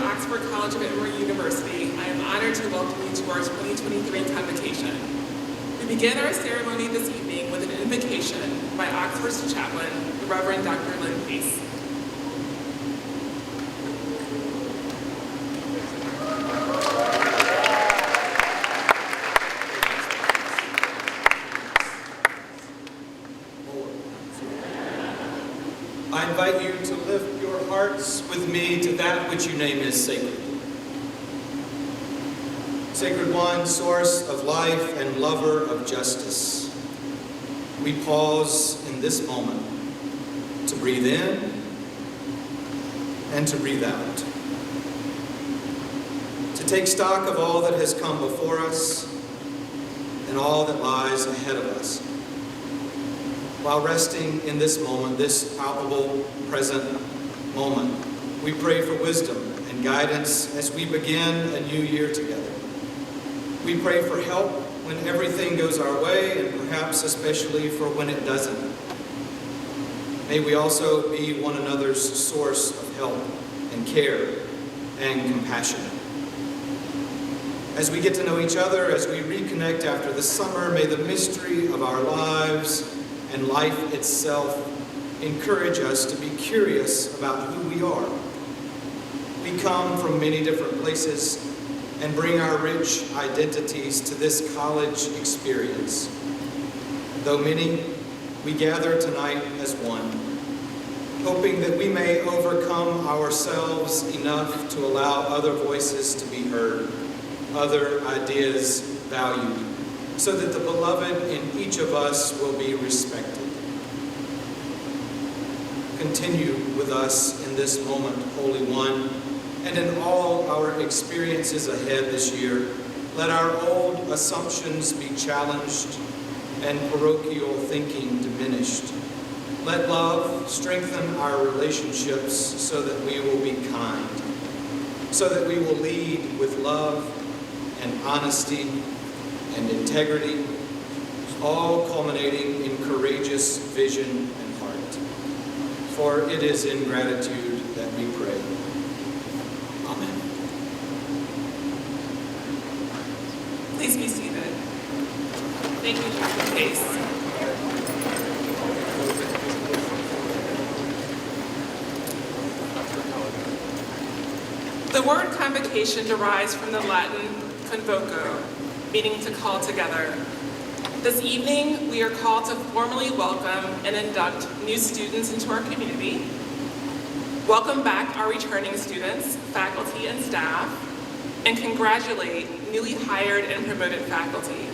Oxford College of Emory University, I am honored to welcome you to our 2023 Convocation. We begin our ceremony this evening with an invocation by Oxford's chaplain, the Reverend Dr. Lynn Pace. I invite you to lift your hearts with me to that which you name is sacred. Sacred One, source of life and lover of justice, we pause in this moment to breathe in and to breathe out, to take stock of all that has come before us and all that lies ahead of us. While resting in this moment, this palpable present moment, we pray for wisdom and guidance as we begin a new year together. We pray for help when everything goes our way, and perhaps especially for when it doesn't. May we also be one another's source of help and care and compassion. As we get to know each other, as we reconnect after the summer, may the mystery of our lives and life itself encourage us to be curious about who we are. We come from many different places and bring our rich identities to this college experience. Though many, we gather tonight as one, hoping that we may overcome ourselves enough to allow other voices to be heard, other ideas valued, so that the beloved in each of us will be respected. Continue with us in this moment, Holy One, and in all our experiences ahead this year. Let our old assumptions be challenged and parochial thinking diminished. Let love strengthen our relationships so that we will be kind, so that we will lead with love and honesty and integrity, all culminating in courageous vision and heart. For it is in gratitude that we pray. Amen. Please be seated. Thank you, Dr. Pace. The word convocation derives from the Latin convoco, meaning to call together. This evening, we are called to formally welcome and induct new students into our community, welcome back our returning students, faculty, and staff, and congratulate newly hired and promoted faculty.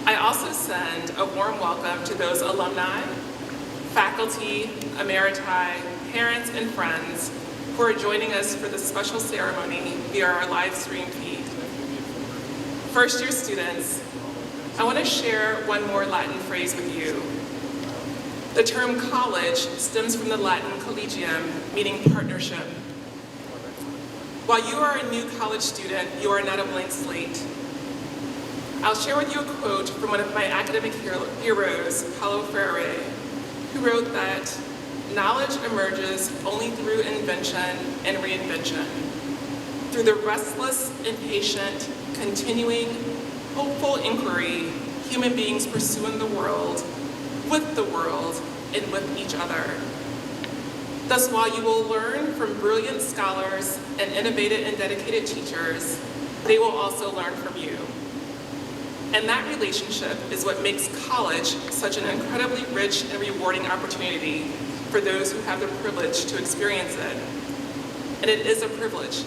I also send a warm welcome to those alumni, faculty, emeriti, parents, and friends who are joining us for this special ceremony via our live stream feed. First-year students, I want to share one more Latin phrase with you. The term college stems from the Latin collegium, meaning partnership. While you are a new college student, you are not a blank slate. I'll share with you a quote from one of my academic heroes, Paulo Freire, who wrote that knowledge emerges only through invention and reinvention, through the restless, impatient, continuing, hopeful inquiry human beings pursue in the world, with the world, and with each other. Thus, while you will learn from brilliant scholars and innovative and dedicated teachers, they will also learn from you. And that relationship is what makes college such an incredibly rich and rewarding opportunity for those who have the privilege to experience it. And it is a privilege.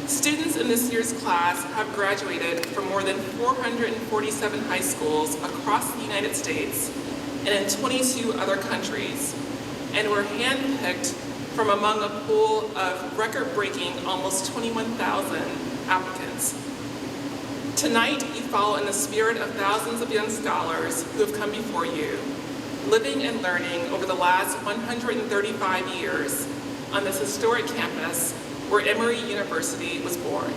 Students in this year's class have graduated from more than 447 high schools across the United States and in 22 other countries, and were handpicked from among a pool of record-breaking almost 21,000 applicants. Tonight, you follow in the spirit of thousands of young scholars who have come before you, living and learning over the last 135 years on this historic campus where Emory University was born.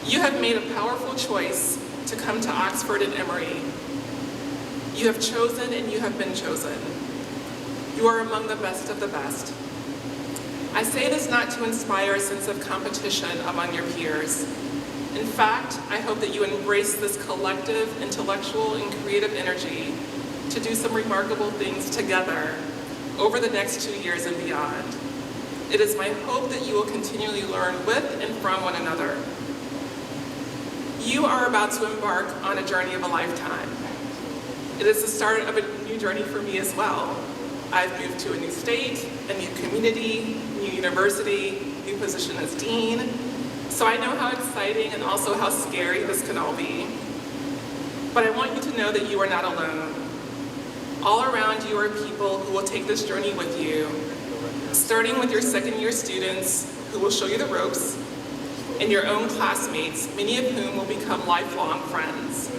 You have made a powerful choice to come to Oxford and Emory. You have chosen and you have been chosen. You are among the best of the best. I say this not to inspire a sense of competition among your peers. In fact, I hope that you embrace this collective, intellectual, and creative energy to do some remarkable things together over the next 2 years and beyond. It is my hope that you will continually learn with and from one another. You are about to embark on a journey of a lifetime. It is the start of a new journey for me as well. I've moved to a new state, a new community, new university, new position as dean, so I know how exciting and also how scary this can all be. But I want you to know that you are not alone. All around you are people who will take this journey with you, starting with your second-year students who will show you the ropes, and your own classmates, many of whom will become lifelong friends.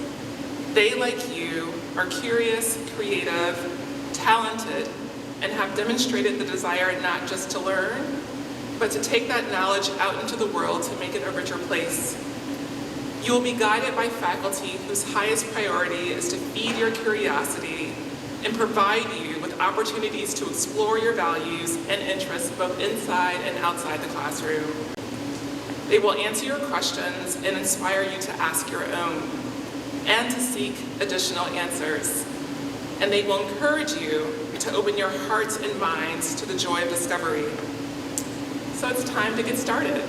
They, like you, are curious, creative, talented, and have demonstrated the desire not just to learn, but to take that knowledge out into the world to make it a richer place. You will be guided by faculty whose highest priority is to feed your curiosity and provide you with opportunities to explore your values and interests both inside and outside the classroom. They will answer your questions and inspire you to ask your own and to seek additional answers. And they will encourage you to open your hearts and minds to the joy of discovery. So it's time to get started.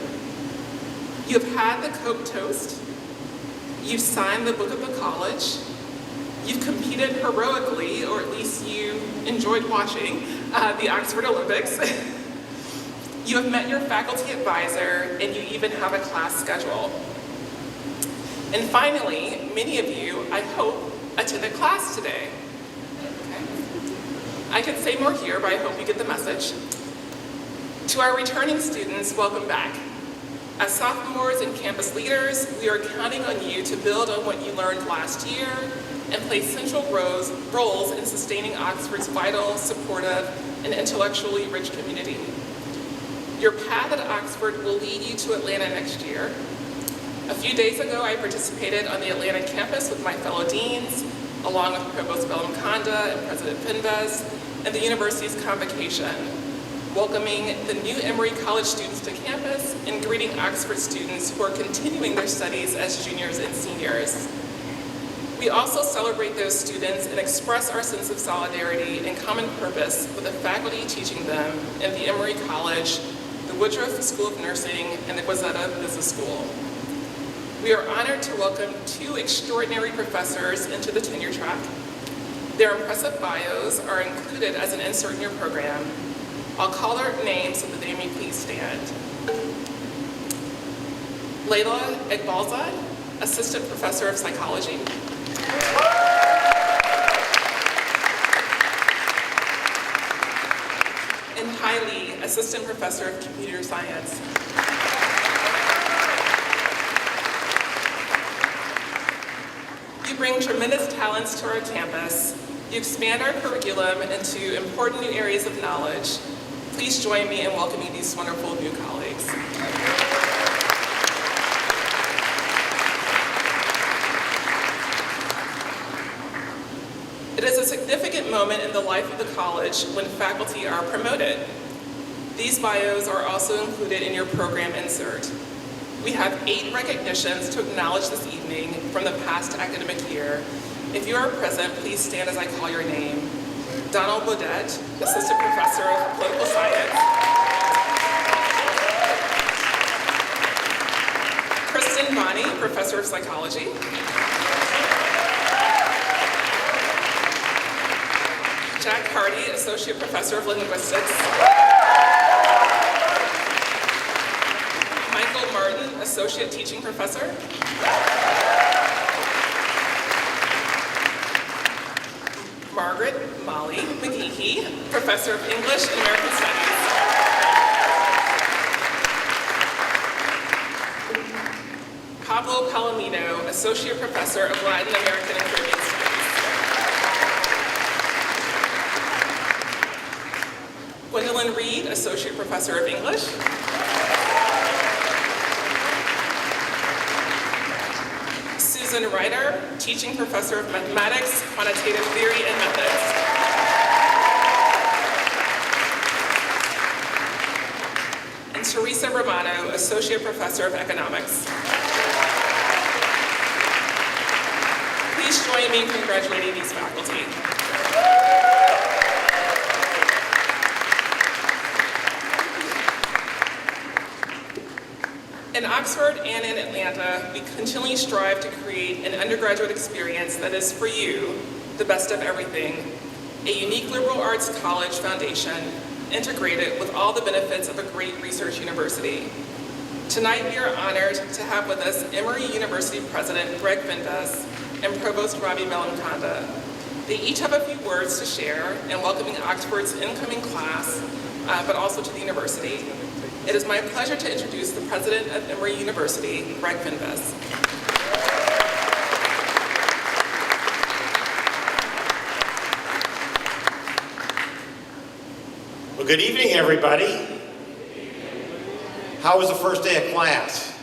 You've had the Coke Toast, you've signed the book of the college, you've competed heroically, or at least you enjoyed watching the Oxford Olympics. You have met your faculty advisor, and you even have a class schedule. And finally, many of you, I hope, attended class today. I could say more here, but I hope you get the message. To our returning students, welcome back. As sophomores and campus leaders, we are counting on you to build on what you learned last year and play central roles in sustaining Oxford's vital, supportive, and intellectually rich community. Your path at Oxford will lead you to Atlanta next year. A few days ago, I participated on the Atlanta campus with my fellow deans, along with Provost Bellamconda and President Pinvez, and the university's Convocation, welcoming the new Emory College students to campus and greeting Oxford students who are continuing their studies as juniors and seniors. We also celebrate those students and express our sense of solidarity and common purpose with the faculty teaching them in the Emory College, the Woodruff School of Nursing, and the Quezada Business School. We are honored to welcome 2 extraordinary professors into the tenure track. Their impressive bios are included as an insert in your program. I'll call their names so that they may please stand. Layla Iqbalzad, Assistant Professor of Psychology. And Hai Lee, Assistant Professor of Computer Science. You bring tremendous talents to our campus. You expand our curriculum into important new areas of knowledge. Please join me in welcoming these wonderful new colleagues. It is a significant moment in the life of the college when faculty are promoted. These bios are also included in your program insert. We have 8 recognitions to acknowledge this evening from the past academic year. If you are present, please stand as I call your name. Donald Bodette, Assistant Professor of Political Science. Kristen Bonney, Professor of Psychology. Jack Hardy, Associate Professor of Linguistics. Michael Martin, Associate Teaching Professor. Margaret Molly McGeehee, Professor of English and American Studies. Pablo Palomino, Associate Professor of Latin American and Caribbean Studies. Gwendolyn Reed, Associate Professor of English. Susan Ryder, Teaching Professor of Mathematics, Quantitative Theory, and Methods. Teresa Romano, Associate Professor of Economics. Please join me in congratulating these faculty. In Oxford and in Atlanta, we continually strive to create an undergraduate experience that is, for you, the best of everything. A unique liberal arts college foundation integrated with all the benefits of a great research university. Tonight, we are honored to have with us Emory University President Greg Vindas and Provost Robbie Melanconda. They each have a few words to share in welcoming Oxford's incoming class, but also to the university. It is my pleasure to introduce the President of Emory University, Greg Vindas. Well, good evening, everybody. How was the first day of class?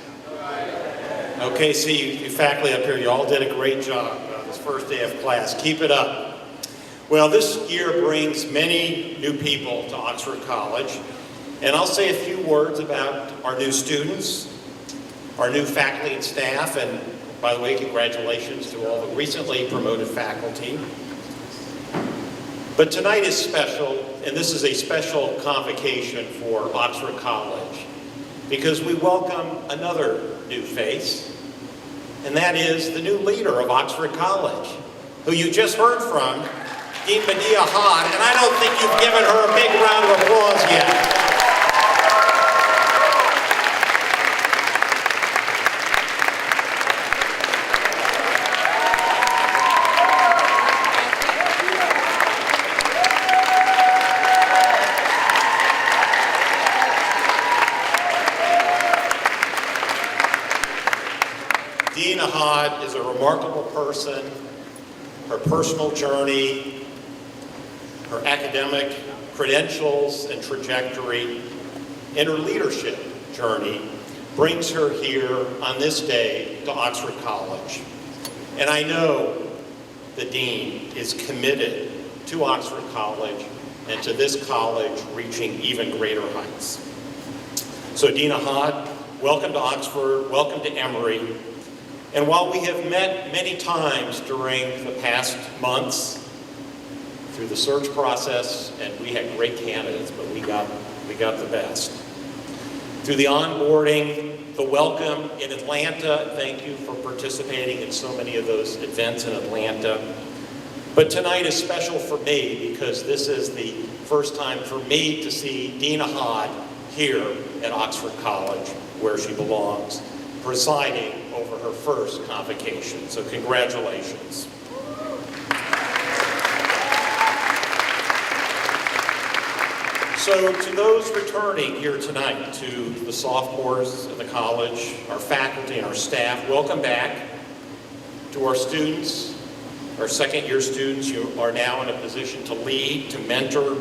Okay, see, you faculty up here, you all did a great job on this first day of class. Keep it up. Well, this year brings many new people to Oxford College, and I'll say a few words about our new students, our new faculty and staff, and by the way, congratulations to all the recently promoted faculty. But tonight is special, and this is a special convocation for Oxford College, because we welcome another new face, and that is the new leader of Oxford College, who you just heard from, Dean Medea Hod, and I don't think you've given her a big round of applause yet. Dean Hod is a remarkable person. Her personal journey, her academic credentials and trajectory, and her leadership journey brings her here on this day to Oxford College. And I know the Dean is committed to Oxford College and to this college reaching even greater heights. So Deana Hod, welcome to Oxford, welcome to Emory. And while we have met many times during the past months through the search process, and we had great candidates, but we got the best. Through the onboarding, the welcome in Atlanta, thank you for participating in so many of those events in Atlanta. But tonight is special for me because this is the first time for me to see Deana Hod here at Oxford College, where she belongs, presiding over her first convocation. So congratulations. So to those returning here tonight, to the sophomores of the college, our faculty and our staff, welcome back. To our students, our second-year students, you are now in a position to lead, to mentor,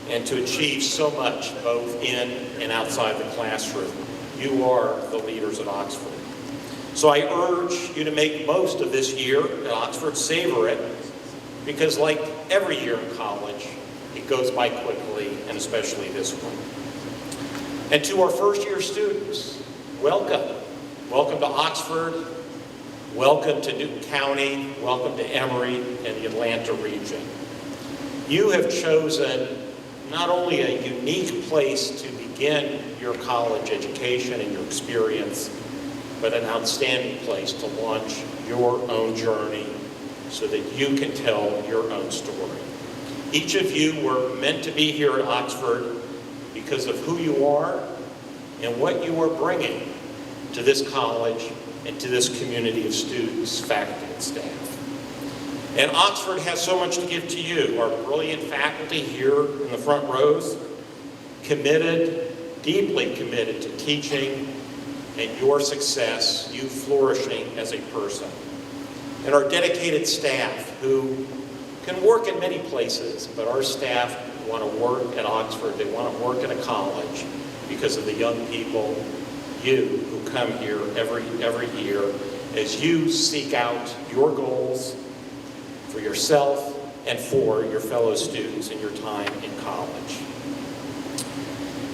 and to achieve so much both in and outside the classroom. You are the leaders at Oxford. So I urge you to make most of this year at Oxford, savor it, because like every year in college, it goes by quickly, and especially this one. And to our first-year students, welcome. Welcome to Oxford, welcome to Newton County, welcome to Emory and the Atlanta region. You have chosen not only a unique place to begin your college education and your experience, but an outstanding place to launch your own journey so that you can tell your own story. Each of you were meant to be here at Oxford because of who you are and what you are bringing to this college and to this community of students, faculty, and staff. And Oxford has so much to give to you. Our brilliant faculty here in the front rows, committed, deeply committed to teaching and your success, you flourishing as a person. And our dedicated staff who can work in many places, but our staff want to work at Oxford, they want to work at a college because of the young people, you, who come here every year as you seek out your goals for yourself and for your fellow students in your time in college.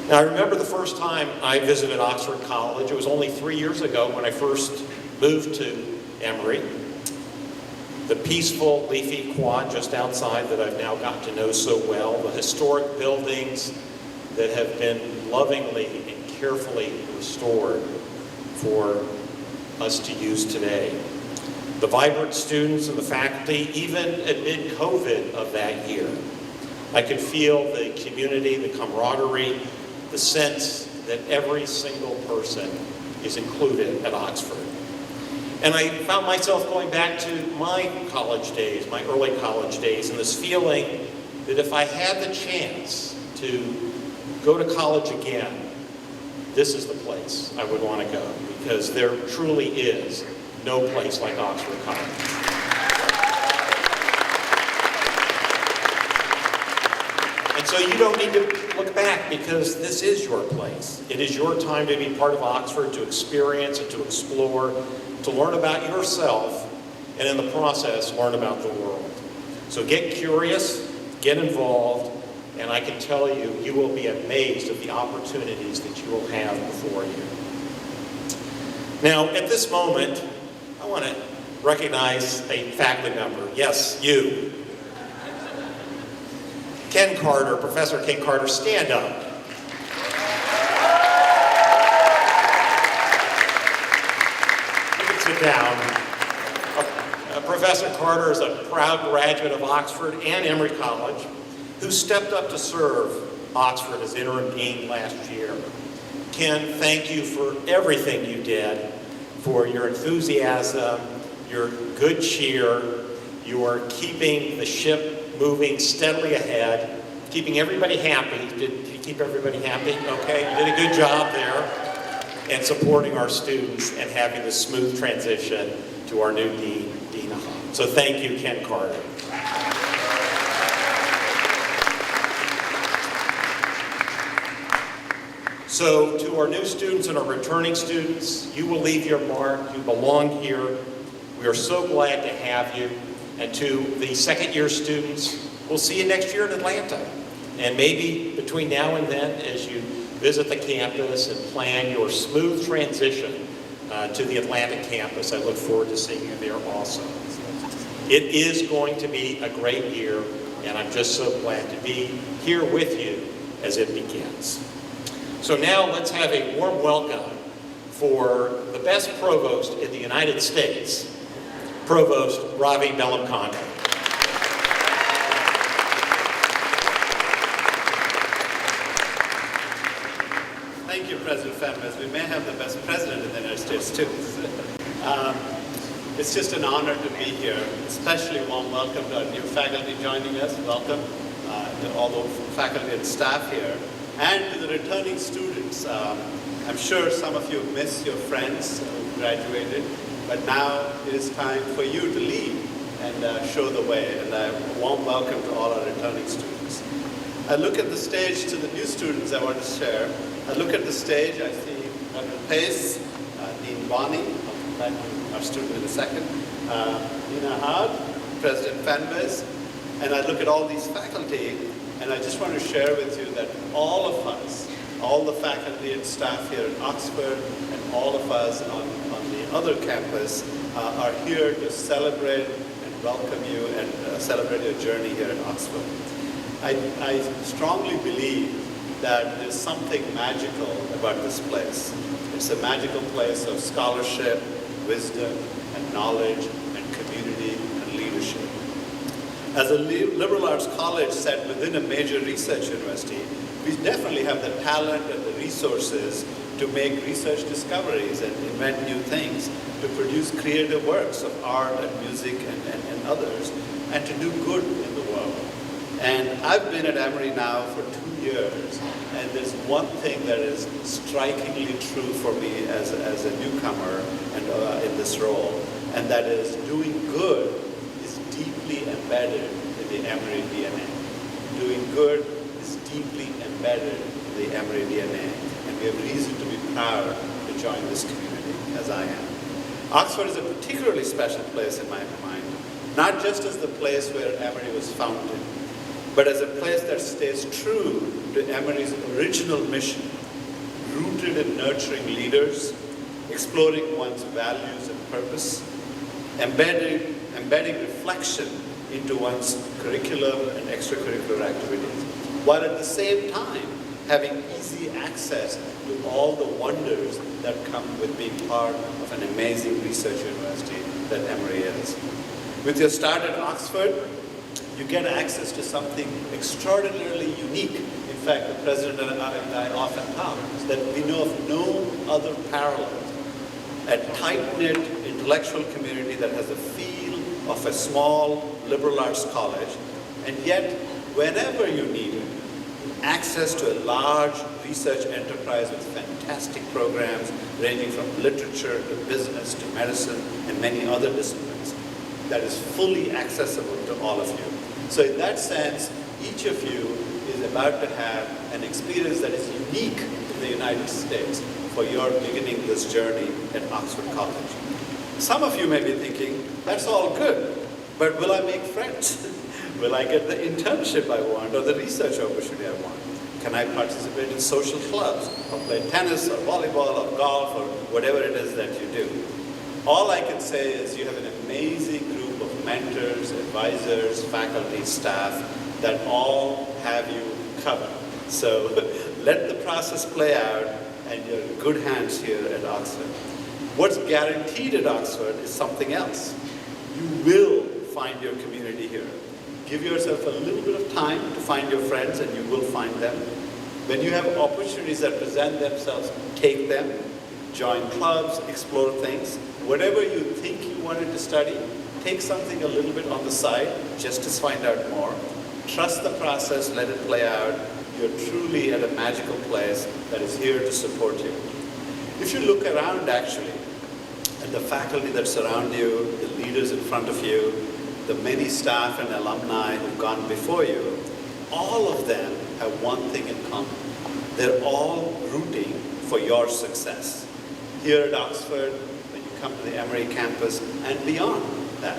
Now, I remember the first time I visited Oxford College. It was only 3 years ago when I first moved to Emory. The peaceful, leafy quad just outside that I've now gotten to know so well, the historic buildings that have been lovingly and carefully restored for us to use today. The vibrant students and the faculty, even amid COVID of that year. I could feel the community, the camaraderie, the sense that every single person is included at Oxford. And I found myself going back to my college days, my early college days, and this feeling that if I had the chance to go to college again, this is the place I would want to go, because there truly is no place like Oxford College. And so you don't need to look back, because this is your place. It is your time to be part of Oxford, to experience and to explore, to learn about yourself, and in the process, learn about the world. So get curious, get involved, and I can tell you, you will be amazed at the opportunities that you will have before you. Now, at this moment, I want to recognize a faculty member. Yes, you. Ken Carter, Professor Ken Carter, stand up. You can sit down. Professor Carter is a proud graduate of Oxford and Emory College who stepped up to serve Oxford as interim dean last year. Ken, thank you for everything you did, for your enthusiasm, your good cheer, your keeping the ship moving steadily ahead, keeping everybody happy. Did you keep everybody happy? Okay, you did a good job there. And supporting our students and having the smooth transition to our new dean, Dean Ahab. So thank you, Ken Carter. So to our new students and our returning students, you will leave your mark. You belong here. We are so glad to have you. And to the second year students, we'll see you next year in Atlanta. And maybe between now and then, as you visit the campus and plan your smooth transition to the Atlanta campus, I look forward to seeing you there also. It is going to be a great year, and I'm just so glad to be here with you as it begins. So now let's have a warm welcome for the best provost in the United States, Provost Ravi Bellamkonda. Thank you, President Fenves. We may have the best president in the United States, too. It's just an honor to be here. Especially warm welcome to our new faculty joining us. Welcome to all the faculty and staff here. And to the returning students. I'm sure some of you miss your friends who graduated, but now it is time for you to lead and show the way. And a warm welcome to all our returning students. I look at the stage to the new students I want to share. I look at the stage, I see Dr. Pace, Dean Bonney, I'll come back to our student in a second, Dean Ahad, President Fenves, and I look at all these faculty, and I just want to share with you that all of us, all the faculty and staff here at Oxford, and all of us on the other campus are here to celebrate and welcome you and celebrate your journey here at Oxford. I strongly believe that there's something magical about this place. It's a magical place of scholarship, wisdom, and knowledge, and community, and leadership. As a liberal arts college set within a major research university, we definitely have the talent and the resources to make research discoveries and invent new things, to produce creative works of art and music and others, and to do good in the world. And I've been at Emory now for 2 years, and there's one thing that is strikingly true for me as a newcomer and in this role, and that is doing good is deeply embedded in the Emory DNA. Doing good is deeply embedded in the Emory DNA, and we have reason to be proud to join this community, as I am. Oxford is a particularly special place in my mind, not just as the place where Emory was founded, but as a place that stays true to Emory's original mission, rooted in nurturing leaders, exploring one's values and purpose, embedding reflection into one's curriculum and extracurricular activities, while at the same time having easy access to all the wonders that come with being part of an amazing research university that Emory is. With your start at Oxford, you get access to something extraordinarily unique. In fact, the President and I often talk that we know of no other parallel. A tight-knit intellectual community that has the feel of a small liberal arts college, and yet, whenever you need it, access to a large research enterprise with fantastic programs ranging from literature to business to medicine and many other disciplines that is fully accessible to all of you. So in that sense, each of you is about to have an experience that is unique in the United States for your beginning this journey at Oxford College. Some of you may be thinking, that's all good, but will I make friends? Will I get the internship I want or the research opportunity I want? Can I participate in social clubs or play tennis or volleyball or golf or whatever it is that you do? All I can say is you have an amazing group of mentors, advisors, faculty, staff that all have you covered. So let the process play out and you're in good hands here at Oxford. What's guaranteed at Oxford is something else. You will find your community here. Give yourself a little bit of time to find your friends and you will find them. When you have opportunities that present themselves, take them. Join clubs, explore things. Whatever you think you wanted to study, take something a little bit on the side just to find out more. Trust the process, let it play out. You're truly at a magical place that is here to support you. If you look around actually, at the faculty that surround you, the leaders in front of you, the many staff and alumni who've gone before you, all of them have one thing in common. They're all rooting for your success. Here at Oxford, when you come to the Emory campus and beyond that,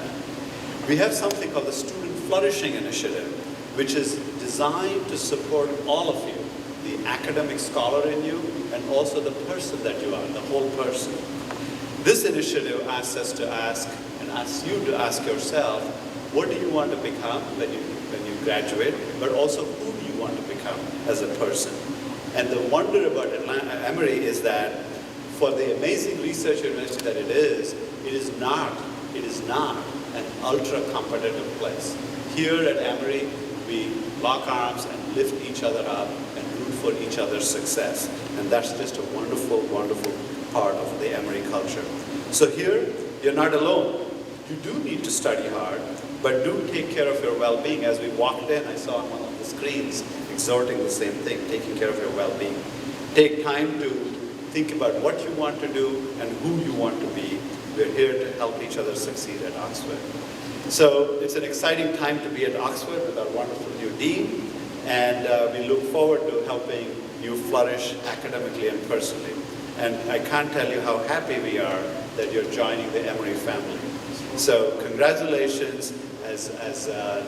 we have something called the Student Flourishing Initiative, which is designed to support all of you, the academic scholar in you and also the person that you are, the whole person. This initiative asks us to ask and asks you to ask yourself, what do you want to become when you graduate, but also who do you want to become as a person? And the wonder about Emory is that for the amazing research university that it is not an ultra-competitive place. Here at Emory, we lock arms and lift each other up and root for each other's success. And that's just a wonderful, wonderful part of the Emory culture. So here, you're not alone. You do need to study hard, but do take care of your well-being. As we walked in, I saw on one of the screens exhorting the same thing, taking care of your well-being. Take time to think about what you want to do and who you want to be. We're here to help each other succeed at Oxford. So it's an exciting time to be at Oxford with our wonderful new dean, and we look forward to helping you flourish academically and personally. And I can't tell you how happy we are that you're joining the Emory family. So congratulations. As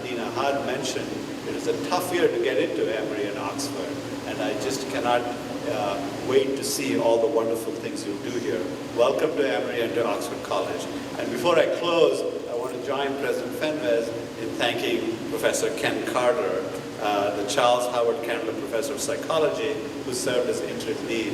Dina Hard mentioned, it is a tough year to get into Emory and Oxford, and I just cannot wait to see all the wonderful things you'll do here. Welcome to Emory and to Oxford College. And before I close, I want to join President Fenves in thanking Professor Ken Carter, the Charles Howard Candler Professor of Psychology, who served as interim dean.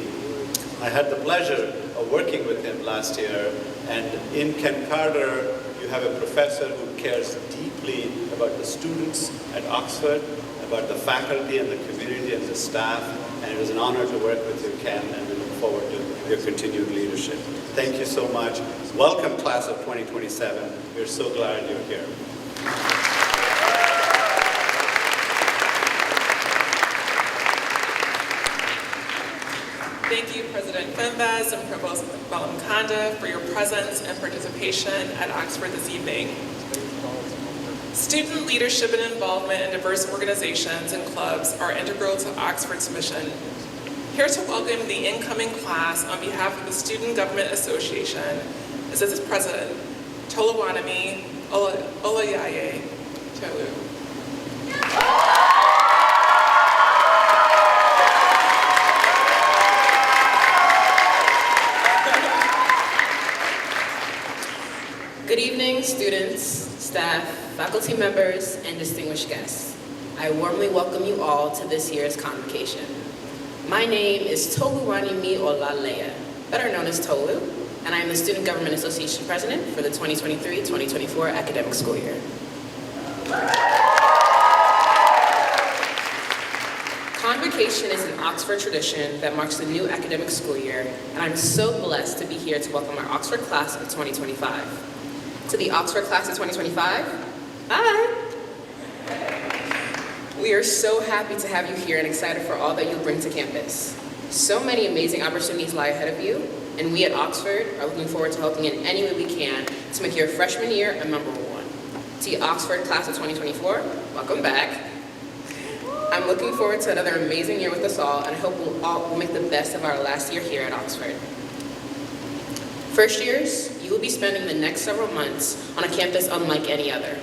I had the pleasure of working with him last year, and in Ken Carter, you have a professor who cares deeply about the students at Oxford, about the faculty and the community and the staff, and it was an honor to work with you, Ken, and we look forward to your continued leadership. Thank you so much. Welcome, class of 2027. We're so glad you're here. Thank you, President Fenves and Provost Balamkanda, for your presence and participation at Oxford this evening. Student leadership and involvement in diverse organizations and clubs are integral to Oxford's mission. Here to welcome the incoming class on behalf of the Student Government Association is its President, Toluwanimi Olayaye Tolu. faculty members, and distinguished guests. I warmly welcome you all to this year's Convocation. My name is Toluwanimi Olaleye, better known as Tolu, and I am the Student Government Association President for the 2023-2024 academic school year. Convocation is an Oxford tradition that marks the new academic school year, and I'm so blessed to be here to welcome our Oxford class of 2025. To the Oxford class of 2025, hi! We are so happy to have you here and excited for all that you'll bring to campus. So many amazing opportunities lie ahead of you, and we at Oxford are looking forward to helping in any way we can to make your freshman year a memorable one. To the Oxford class of 2024, welcome back. I'm looking forward to another amazing year with us all, and I hope we'll make the best of our last year here at Oxford. First years, you will be spending the next several months on a campus unlike any other.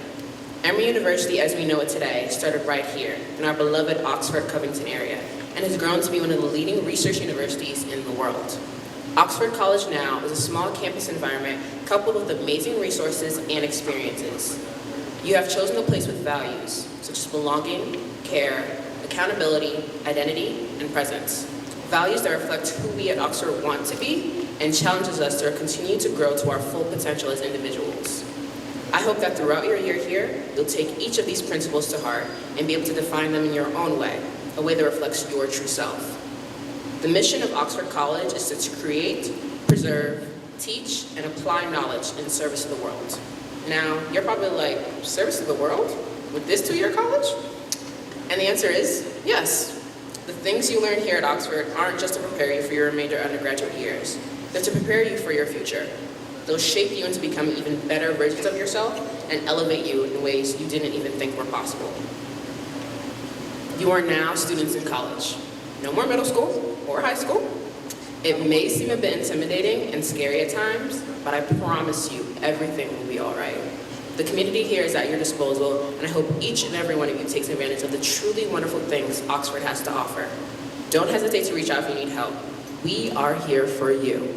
Emory University, as we know it today, started right here in our beloved Oxford-Covington area and has grown to be one of the leading research universities in the world. Oxford College now is a small campus environment coupled with amazing resources and experiences. You have chosen a place with values such as belonging, care, accountability, identity, and presence. Values that reflect who we at Oxford want to be and challenges us to continue to grow to our full potential as individuals. I hope that throughout your year here, you'll take each of these principles to heart and be able to define them in your own way, a way that reflects your true self. The mission of Oxford College is to create, preserve, teach, and apply knowledge in service of the world. Now, you're probably like, service of the world? With this two-year college? And the answer is yes. The things you learn here at Oxford aren't just to prepare you for your remainder undergraduate years. They're to prepare you for your future. They'll shape you into becoming even better versions of yourself and elevate you in ways you didn't even think were possible. You are now students in college. No more middle school or high school. It may seem a bit intimidating and scary at times, but I promise you, everything will be all right. The community here is at your disposal, and I hope each and every one of you takes advantage of the truly wonderful things Oxford has to offer. Don't hesitate to reach out if you need help. We are here for you.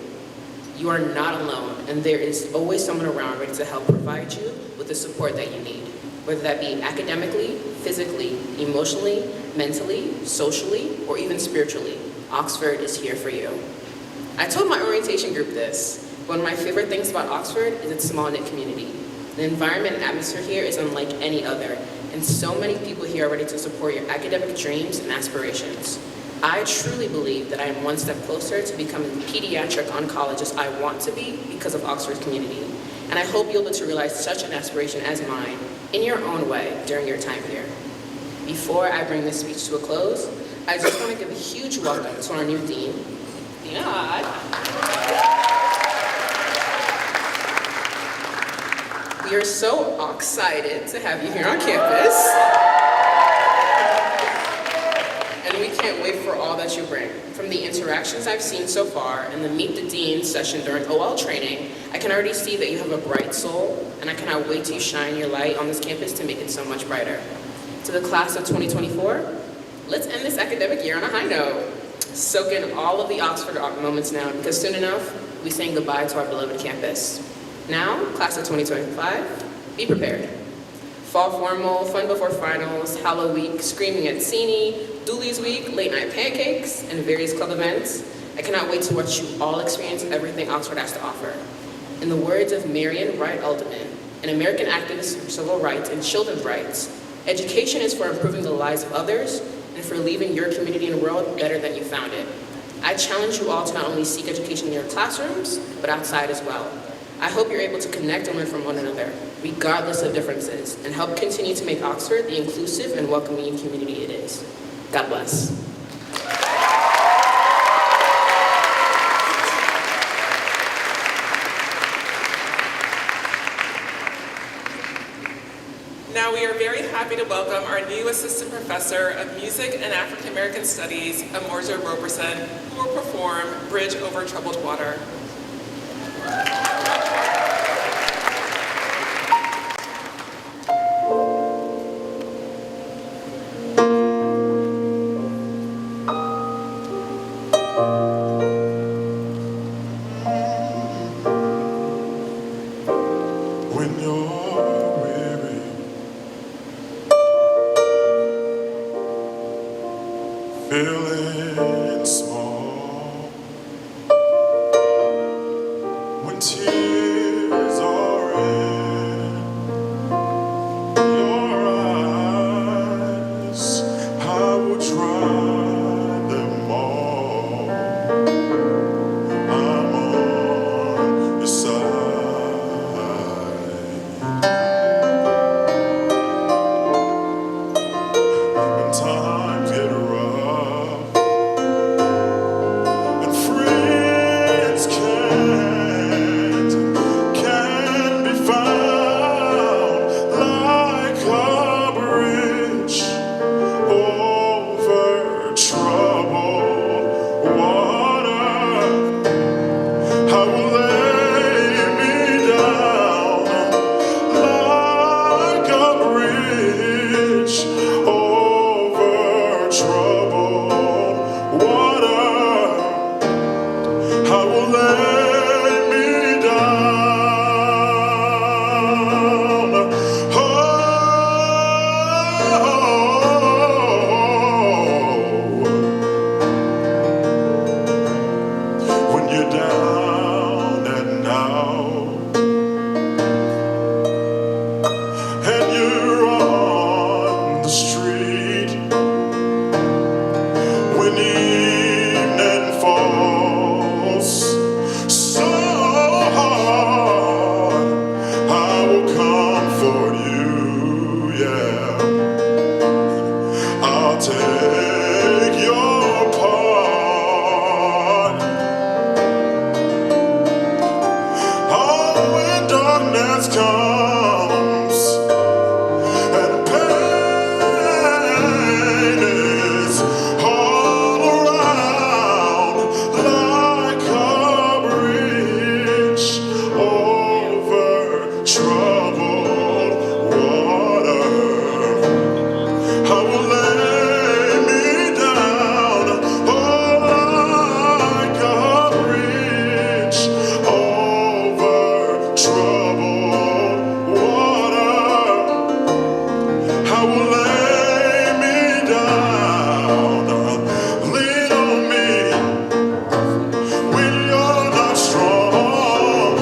You are not alone, and there is always someone around ready to help provide you with the support that you need, whether that be academically, physically, emotionally, mentally, socially, or even spiritually. Oxford is here for you. I told my orientation group this. One of my favorite things about Oxford is its small-knit community. The environment and atmosphere here is unlike any other, and so many people here are ready to support your academic dreams and aspirations. I truly believe that I am one step closer to becoming the pediatric oncologist I want to be because of Oxford's community. And I hope you'll be able to realize such an aspiration as mine in your own way during your time here. Before I bring this speech to a close, I just want to give a huge welcome to our new dean, Dean Ahad. We are so excited to have you here on campus. And we can't wait for all that you bring. From the interactions I've seen so far and the Meet the Dean session during OL training, I can already see that you have a bright soul, and I cannot wait till you shine your light on this campus to make it so much brighter. To the class of 2024, let's end this academic year on a high note. Soak in all of the Oxford moments now, because soon enough, we'll be saying goodbye to our beloved campus. Now, class of 2025, be prepared. Fall formal, fun before finals, Hallow week, screaming at Sini, Dooley's week, late night pancakes, and various club events. I cannot wait to watch you all experience everything Oxford has to offer. In the words of Marian Wright Alderman, an American activist for civil rights and children's rights, education is for improving the lives of others and for leaving your community and world better than you found it. I challenge you all to not only seek education in your classrooms, but outside as well. I hope you're able to connect and learn from one another, regardless of differences, and help continue to make Oxford the inclusive and welcoming community it is. God bless. Now we are very happy to welcome our new Assistant Professor of Music and African American Studies, Amorja Roberson, who will perform Bridge Over Troubled Water. When you're weary tears are in your eyes, I will dry them all. I'm on your side. When times get rough and friends can be found like a bridge over troubled water. I will lay me down like a bridge over troubled water. I will lay me down. Oh, when you're down and out, and you're on the street, when evening falls so hard, I will comfort you, yeah. I'll take your part. Oh, when darkness comes and pain is all around, like a bridge over troubled water, I will lay me down, oh, like a bridge over troubled water. I will lay me down. Lean on me when you're not strong,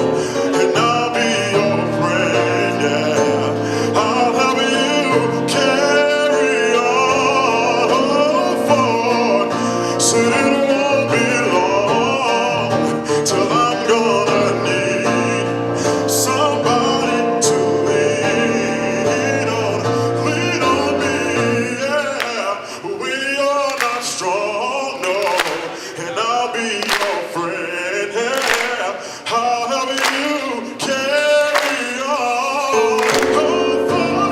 and I'll be your friend, yeah. I'll help you carry on forward, so it won't be long till I'm gonna need somebody to lean on. Lean on me, yeah, when you're not strong, no, and I'll be your friend, yeah. I'll help you carry on. Oh,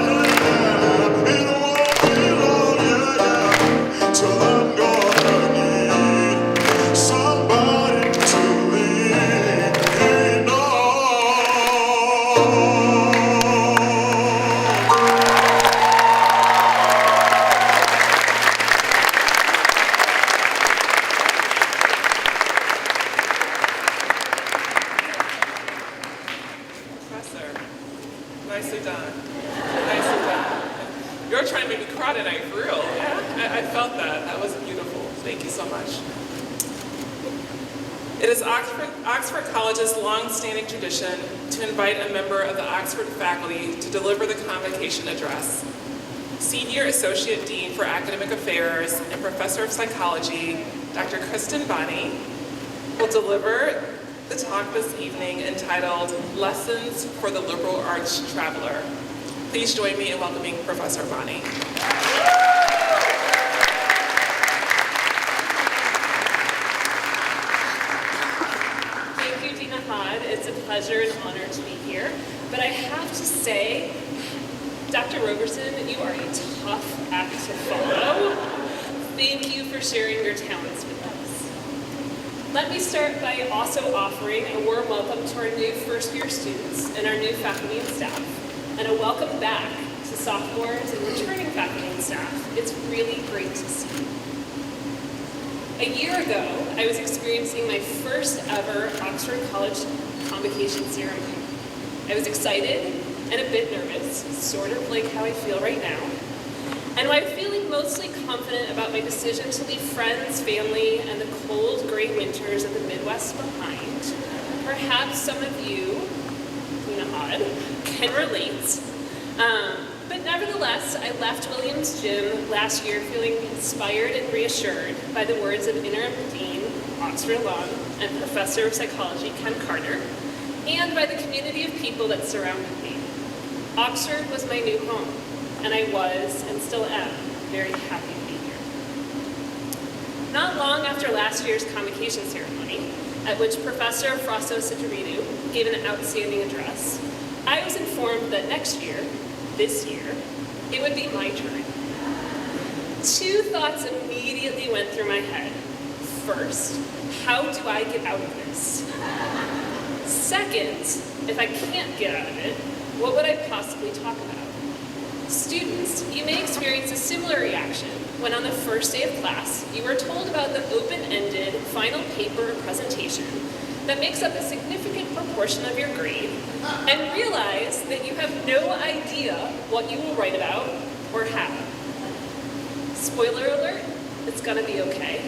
yeah, it won't be long, yeah, till I'm gonna need somebody to lean on. Professor, nicely done. Nicely done. You're trying to make me cry tonight, for real. Yeah, I felt that. That was beautiful. Thank you so much. It is Oxford College's long-standing tradition to invite a member of the Oxford faculty to deliver the Convocation address. Senior Associate Dean for Academic Affairs and Professor of Psychology, Dr. Kristen Bonney, will deliver the talk this evening entitled Lessons for the Liberal Arts Traveler. Please join me in welcoming Professor Bonney. Thank you, Dean Ahad. It's a pleasure and honor to be here. But I have to say, Dr. Roberson, you are a tough act to follow. Thank you for sharing your talents with us. Let me start by also offering a warm welcome to our new first-year students and our new faculty and staff, and a welcome back to sophomores and returning faculty and staff. It's really great to see you. A year ago, I was experiencing my first ever Oxford College Convocation ceremony. I was excited and a bit nervous, sort of like how I feel right now. And while feeling mostly confident about my decision to leave friends, family, and the cold, gray winters of the Midwest behind. Perhaps some of you, can relate. But nevertheless, I left Williams Gym last year feeling inspired and reassured by the words of Interim Dean, Oxford alum, and Professor of Psychology Ken Carter, and by the community of people that surrounded me. Oxford was my new home, and I was, and still am, very happy to be here. Not long after last year's convocation ceremony, at which Professor Frosto Citridu gave an outstanding address, I was informed that next year, this year, it would be my turn. Two thoughts immediately went through my head. First, how do I get out of this? Second, if I can't get out of it, what would I possibly talk about? Students, you may experience a similar reaction when on the first day of class, you are told about the open-ended final paper or presentation that makes up a significant proportion of your grade, and realize that you have no idea what you will write about or how. Spoiler alert, it's gonna be okay.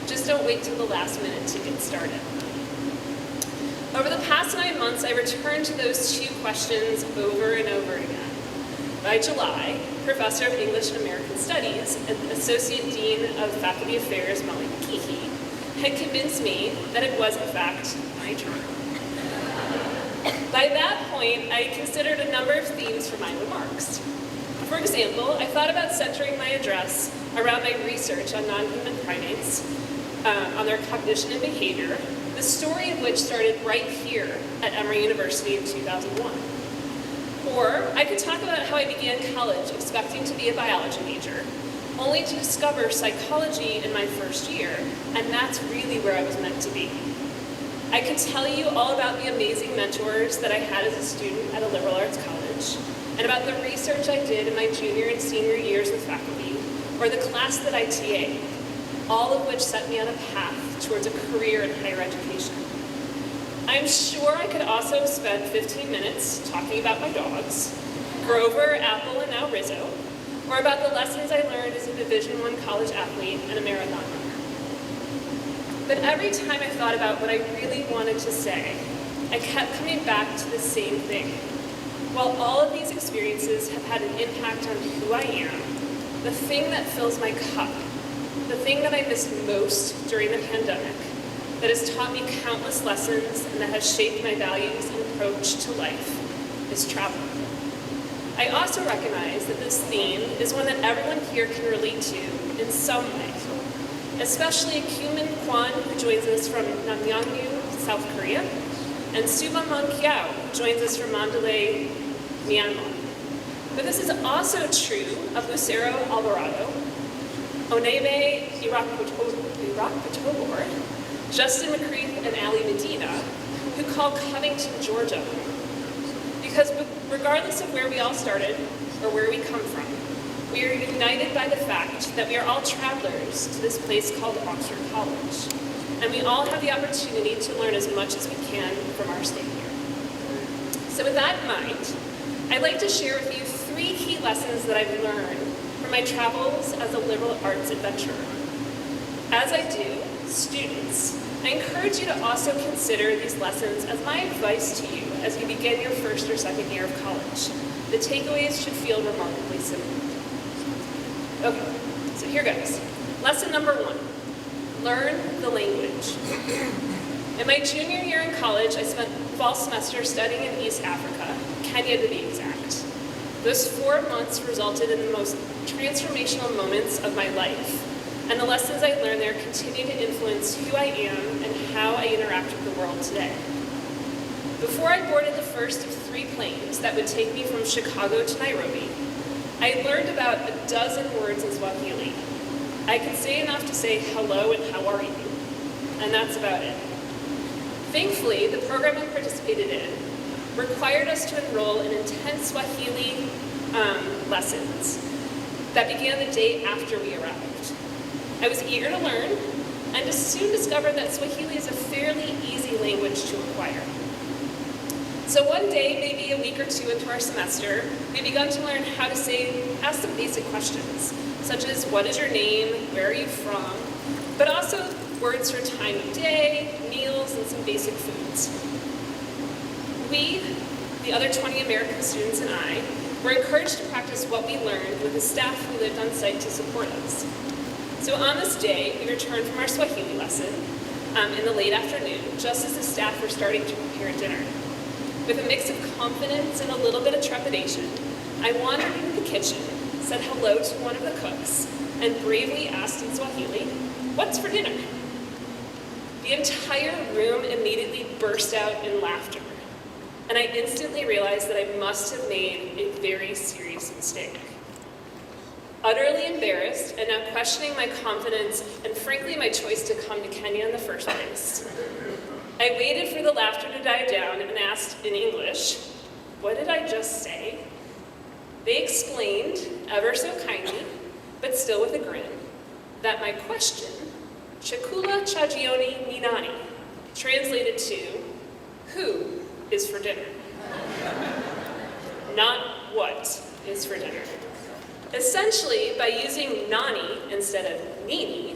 Just don't wait till the last minute to get started. Over the past 9 months, I returned to those two questions over and over again. By July, Professor of English and American Studies and Associate Dean of Faculty Affairs, Molly McKeehee, had convinced me that it was, in fact, my turn. By that point, I considered a number of themes for my remarks. For example, I thought about centering my address around my research on non-human primates, on their cognition and behavior, the story of which started right here at Emory University in 2001. Or I could talk about how I began college expecting to be a biology major, only to discover psychology in my first year, and that's really where I was meant to be. I could tell you all about the amazing mentors that I had as a student at a liberal arts college, and about the research I did in my junior and senior years with faculty, or the class that I TA'd, all of which set me on a path towards a career in higher education. I'm sure I could also have spent 15 minutes talking about my dogs, Grover, Apple, and now Rizzo, or about the lessons I learned as a Division I college athlete and a marathon runner. But every time I thought about what I really wanted to say, I kept coming back to the same thing. While all of these experiences have had an impact on who I am, the thing that fills my cup, the thing that I missed most during the pandemic, that has taught me countless lessons and that has shaped my values and approach to life, is travel. I also recognize that this theme is one that everyone here can relate to in some way, especially Kyumin Kwan, who joins us from Namyangyu, South Korea, and Subamon Kiao, who joins us from Mandalay, Myanmar. But this is also true of Lucero Alvarado, Onebe Irakpatobor, Justin McCreath, and Ali Medina, who call Covington, Georgia home. Because regardless of where we all started or where we come from, we are united by the fact that we are all travelers to this place called Oxford College. And we all have the opportunity to learn as much as we can from our stay here. So with that in mind, I'd like to share with you 3 key lessons that I've learned from my travels as a liberal arts adventurer. As I do, students, I encourage you to also consider these lessons as my advice to you as you begin your first or second year of college. The takeaways should feel remarkably similar. Okay, so here goes. Lesson number 1, learn the language. In my junior year in college, I spent fall semester studying in East Africa, Kenya to be exact. Those 4 months resulted in the most transformational moments of my life, and the lessons I learned there continue to influence who I am and how I interact with the world today. Before I boarded the first of 3 planes that would take me from Chicago to Nairobi, I had learned about a dozen words in Swahili. I could say enough to say hello and how are you, and that's about it. Thankfully, the program I participated in required us to enroll in intense Swahili lessons that began the day after we arrived. I was eager to learn, and soon discovered that Swahili is a fairly easy language to acquire. So one day, maybe a week or 2 into our semester, we began to learn how to ask some basic questions, such as what is your name, where are you from, but also words for time of day, meals, and some basic foods. We, the other 20 American students and I, were encouraged to practice what we learned with the staff who lived on site to support us. So on this day, we returned from our Swahili lesson in the late afternoon, just as the staff were starting to prepare dinner. With a mix of confidence and a little bit of trepidation, I wandered into the kitchen, said hello to one of the cooks, and bravely asked in Swahili, "What's for dinner?" The entire room immediately burst out in laughter, and I instantly realized that I must have made a very serious mistake. Utterly embarrassed, and now questioning my confidence and frankly my choice to come to Kenya in the first place, I waited for the laughter to die down and asked in English, "What did I just say?" They explained, ever so kindly, but still with a grin, that my question, "Chakula cha jioni ni nani?" translated to, "Who is for dinner?" Not what is for dinner. Essentially, by using nani instead of nini,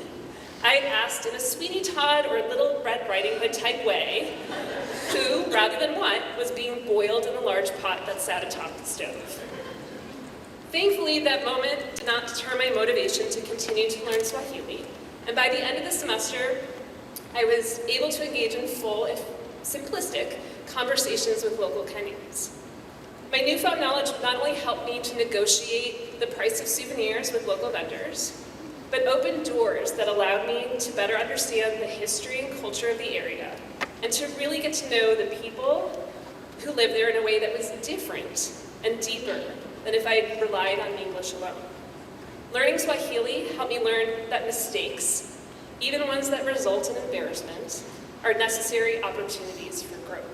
I asked in a Sweeney Todd or Little Red Riding Hood type way, who, rather than what, was being boiled in a large pot that sat atop the stove. Thankfully, that moment did not deter my motivation to continue to learn Swahili, and by the end of the semester, I was able to engage in full, if simplistic, conversations with local Kenyans. My newfound knowledge not only helped me to negotiate the price of souvenirs with local vendors, but opened doors that allowed me to better understand the history and culture of the area, and to really get to know the people who live there in a way that was different and deeper than if I had relied on English alone. Learning Swahili helped me learn that mistakes, even ones that result in embarrassment, are necessary opportunities for growth.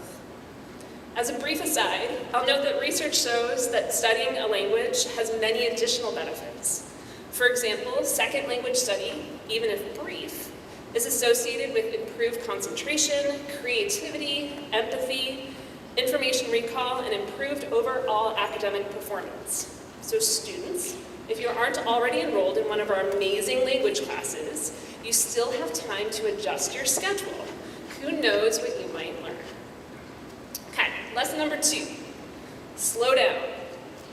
As a brief aside, I'll note that research shows that studying a language has many additional benefits. For example, second language study, even if brief, is associated with improved concentration, creativity, empathy, information recall, and improved overall academic performance. So students, if you aren't already enrolled in one of our amazing language classes, you still have time to adjust your schedule. Who knows what you might learn? Okay, lesson number 2, slow down.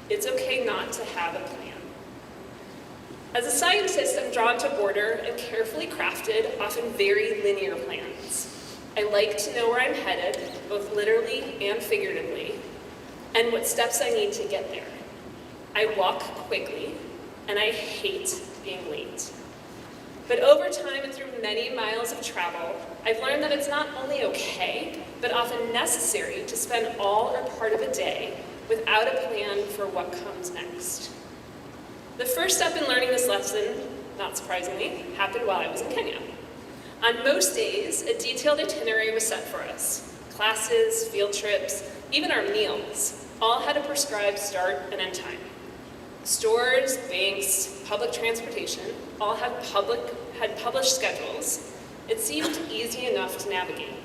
It's okay not to have a plan. As a scientist, I'm drawn to order and carefully crafted, often very linear plans. I like to know where I'm headed, both literally and figuratively, and what steps I need to get there. I walk quickly, and I hate being late. But over time and through many miles of travel, I've learned that it's not only okay, but often necessary to spend all or part of a day without a plan for what comes next. The first step in learning this lesson, not surprisingly, happened while I was in Kenya. On most days, a detailed itinerary was set for us. Classes, field trips, even our meals, all had a prescribed start and end time. Stores, banks, public transportation, all had published schedules. It seemed easy enough to navigate.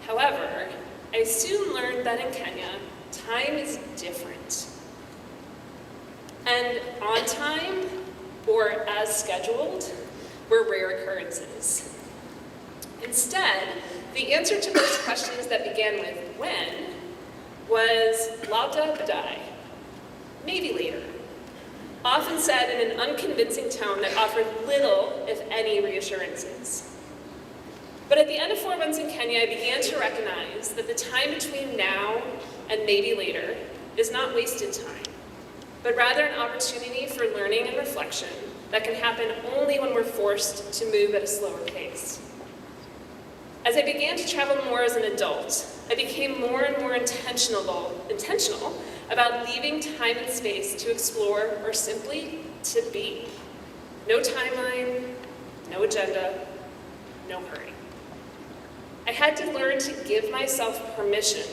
However, I soon learned that in Kenya, time is different. And on time, or as scheduled, were rare occurrences. Instead, the answer to most questions that began with when was labda badai, maybe later, often said in an unconvincing tone that offered little, if any, reassurances. But at the end of 4 months in Kenya, I began to recognize that the time between now and maybe later is not wasted time, but rather an opportunity for learning and reflection that can happen only when we're forced to move at a slower pace. As I began to travel more as an adult, I became more and more intentional about leaving time and space to explore or simply to be. No timeline, no agenda, no hurry. I had to learn to give myself permission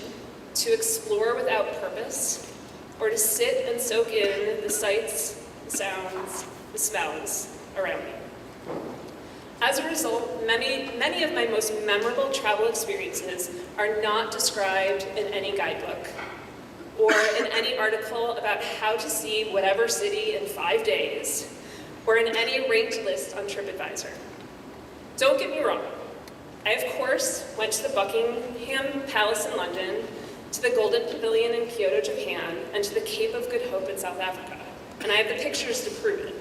to explore without purpose, or to sit and soak in the sights, the sounds, the smells around me. As a result, many of my most memorable travel experiences are not described in any guidebook or in any article about how to see whatever city in 5 days, or in any ranked list on TripAdvisor. Don't get me wrong. I, of course, went to the Buckingham Palace in London, to the Golden Pavilion in Kyoto, Japan, and to the Cape of Good Hope in South Africa, and I have the pictures to prove it.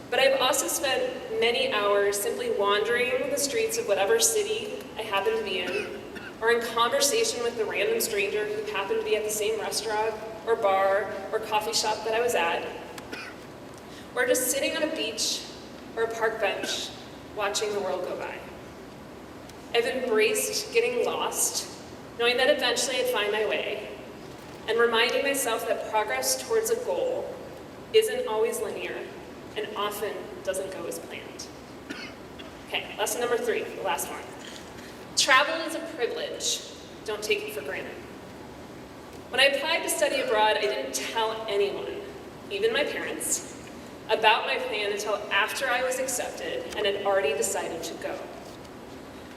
But I've also spent many hours simply wandering the streets of whatever city I happened to be in, or in conversation with the random stranger who happened to be at the same restaurant, or bar, or coffee shop that I was at, or just sitting on a beach or a park bench watching the world go by. I've embraced getting lost, knowing that eventually I'd find my way, and reminding myself that progress towards a goal isn't always linear and often doesn't go as planned. Okay, lesson number 3, the last one. Travel is a privilege. Don't take it for granted. When I applied to study abroad, I didn't tell anyone, even my parents, about my plan until after I was accepted and had already decided to go.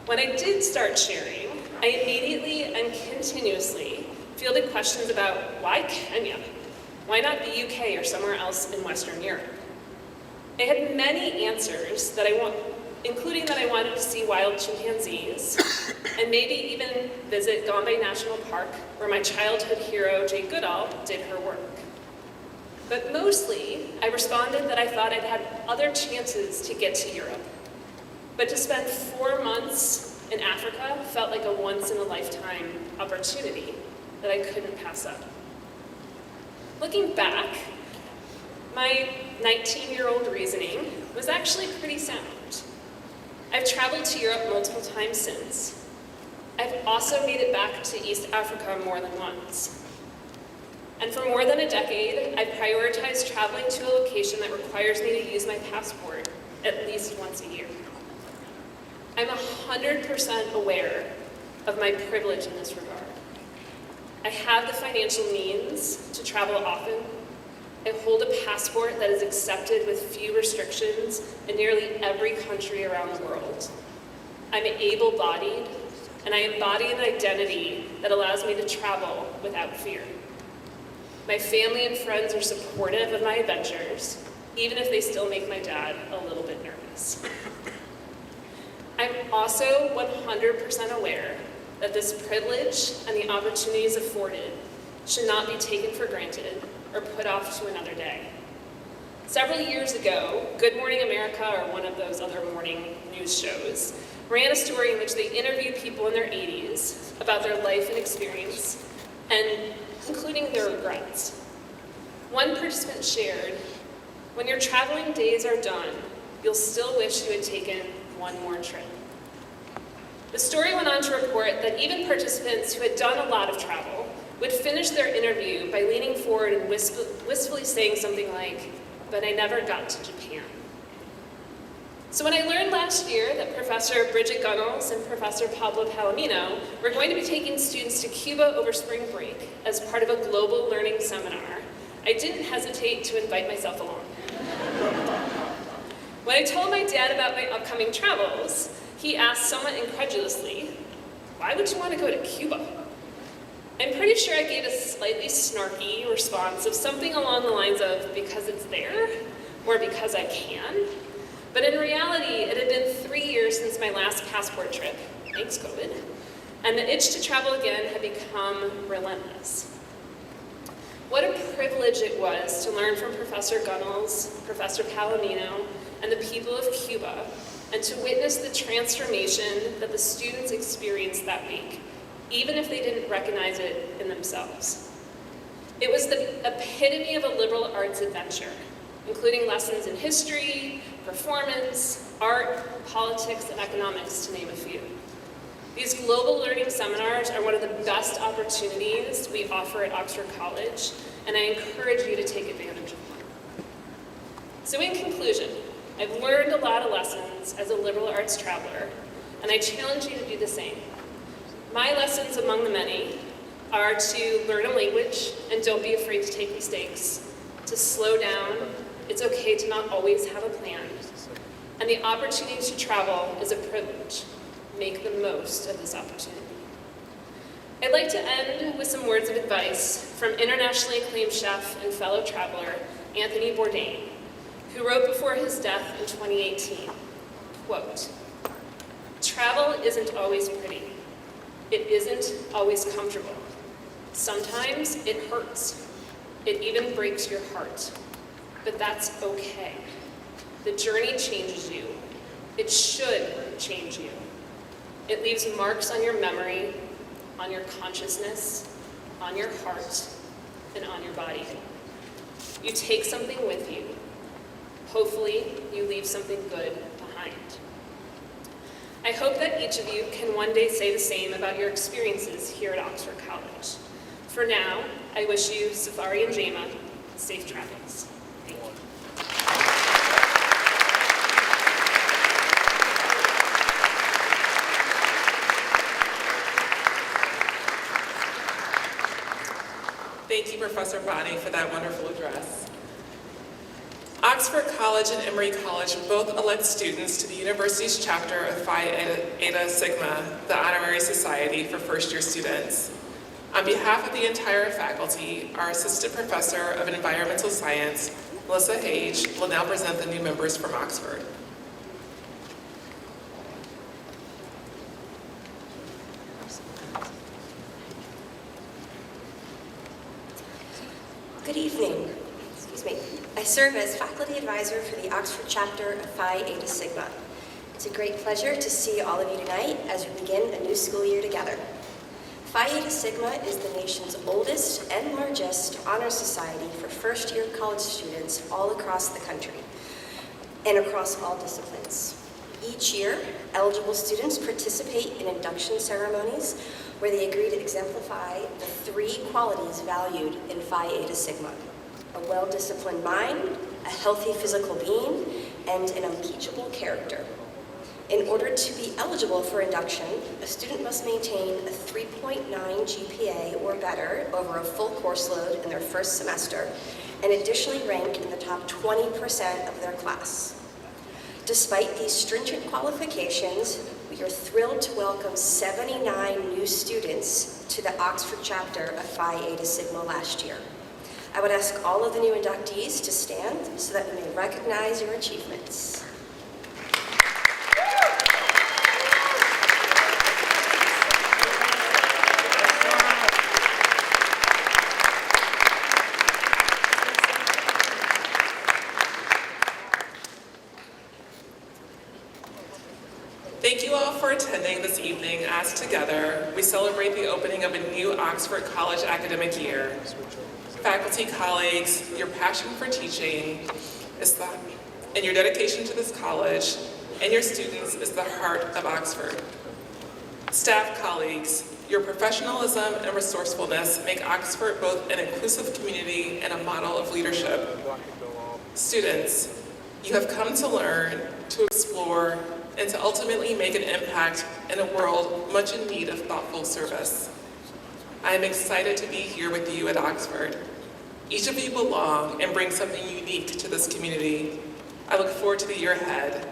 When I did start sharing, I immediately and continuously fielded questions about why Kenya? Why not the UK or somewhere else in Western Europe? I had many answers that including that I wanted to see wild chimpanzees and maybe even visit Gombe National Park, where my childhood hero Jane Goodall did her work. But mostly, I responded that I thought I'd had other chances to get to Europe. But to spend 4 months in Africa felt like a once-in-a-lifetime opportunity that I couldn't pass up. Looking back, my 19-year-old reasoning was actually pretty sound. I've traveled to Europe multiple times since. I've also made it back to East Africa more than once. And for more than a decade, I've prioritized traveling to a location that requires me to use my passport at least once a year. I'm 100% aware of my privilege in this regard. I have the financial means to travel often. I hold a passport that is accepted with few restrictions in nearly every country around the world. I'm able-bodied, and I embody an identity that allows me to travel without fear. My family and friends are supportive of my adventures, even if they still make my dad a little bit nervous. I'm also 100% aware that this privilege and the opportunities afforded should not be taken for granted or put off to another day. Several years ago, Good Morning America, or one of those other morning news shows, ran a story in which they interviewed people in their 80s about their life and experience, and including their regrets. One participant shared, "When your traveling days are done, you'll still wish you had taken one more trip." The story went on to report that even participants who had done a lot of travel would finish their interview by leaning forward and wistfully saying something like, "But I never got to Japan." So when I learned last year that Professor Bridget Gunnels and Professor Pablo Palomino were going to be taking students to Cuba over spring break as part of a global learning seminar, I didn't hesitate to invite myself along. When I told my dad about my upcoming travels, he asked somewhat incredulously, "Why would you want to go to Cuba?" I'm pretty sure I gave a slightly snarky response of something along the lines of, "Because it's there," or "Because I can." But in reality, it had been 3 years since my last passport trip, thanks COVID, and the itch to travel again had become relentless. What a privilege it was to learn from Professor Gunnels, Professor Palomino, and the people of Cuba, and to witness the transformation that the students experienced that week, even if they didn't recognize it in themselves. It was the epitome of a liberal arts adventure, including lessons in history, performance, art, politics, and economics, to name a few. These global learning seminars are one of the best opportunities we offer at Oxford College, and I encourage you to take advantage of them. So in conclusion, I've learned a lot of lessons as a liberal arts traveler, and I challenge you to do the same. My lessons among the many are to learn a language and don't be afraid to take mistakes, to slow down, it's okay to not always have a plan, and the opportunity to travel is a privilege. Make the most of this opportunity. I'd like to end with some words of advice from internationally acclaimed chef and fellow traveler, Anthony Bourdain, who wrote before his death in 2018, quote, "Travel isn't always pretty. It isn't always comfortable. Sometimes it hurts. It even breaks your heart. But that's okay. The journey changes you. It should change you. It leaves marks on your memory, on your consciousness, on your heart, and on your body. You take something with you. Hopefully, you leave something good behind." I hope that each of you can one day say the same about your experiences here at Oxford College. For now, I wish you, Safari and Jema, safe travels. Thank you. Thank you, Professor Bonney, for that wonderful address. Oxford College and Emory College both elect students to the university's chapter of Phi Eta Sigma, the honorary society for first-year students. On behalf of the entire faculty, our Assistant Professor of Environmental Science, Melissa Hage, will now present the new members from Oxford. Good evening. Excuse me. I serve as faculty advisor for the Oxford chapter of Phi Eta Sigma. It's a great pleasure to see all of you tonight as we begin a new school year together. Phi Eta Sigma is the nation's oldest and largest honor society for first-year college students all across the country and across all disciplines. Each year, eligible students participate in induction ceremonies where they agree to exemplify the three qualities valued in Phi Eta Sigma: a well-disciplined mind, a healthy physical being, and an unimpeachable character. In order to be eligible for induction, a student must maintain a 3.9 GPA or better over a full course load in their first semester, and additionally rank in the top 20% of their class. Despite these stringent qualifications, we are thrilled to welcome 79 new students to the Oxford chapter of Phi Eta Sigma last year. I would ask all of the new inductees to stand so that we may recognize your achievements. Thank you all for attending this evening as together we celebrate the opening of a new Oxford College academic year. Faculty, colleagues, your passion for teaching and your dedication to this college and your students is the heart of Oxford. Staff colleagues, your professionalism and resourcefulness make Oxford both an inclusive community and a model of leadership. Students, you have come to learn, to explore, and to ultimately make an impact in a world much in need of thoughtful service. I am excited to be here with you at Oxford. Each of you belong and bring something unique to this community. I look forward to the year ahead.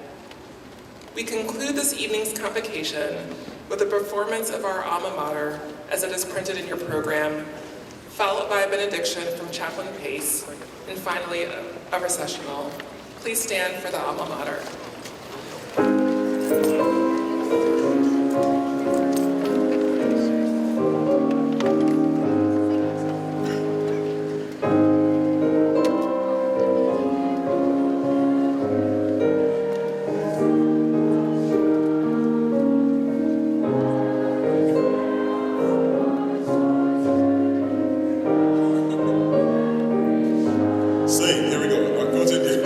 We conclude this evening's convocation with a performance of our alma mater as it is printed in your program, followed by a benediction from Chaplain Pace, and finally a recessional. Please stand for the alma mater. Sing, here we go. I'll continue.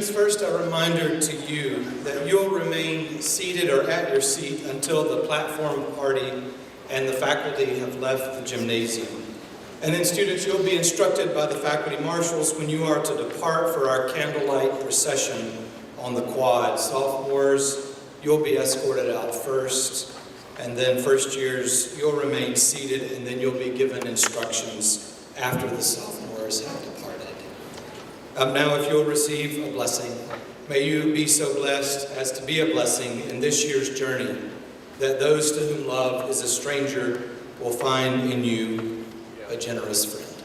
Students, first a reminder to you that you'll remain seated or at your seat until the platform party and the faculty have left the gymnasium. And then students, you'll be instructed by the faculty marshals when you are to depart for our candlelight procession on the quad. Sophomores, you'll be escorted out first, and then first years, you'll remain seated, and then you'll be given instructions after the sophomores have departed. Now, if you'll receive a blessing, may you be so blessed as to be a blessing in this year's journey, that those to whom love is a stranger will find in you a generous friend.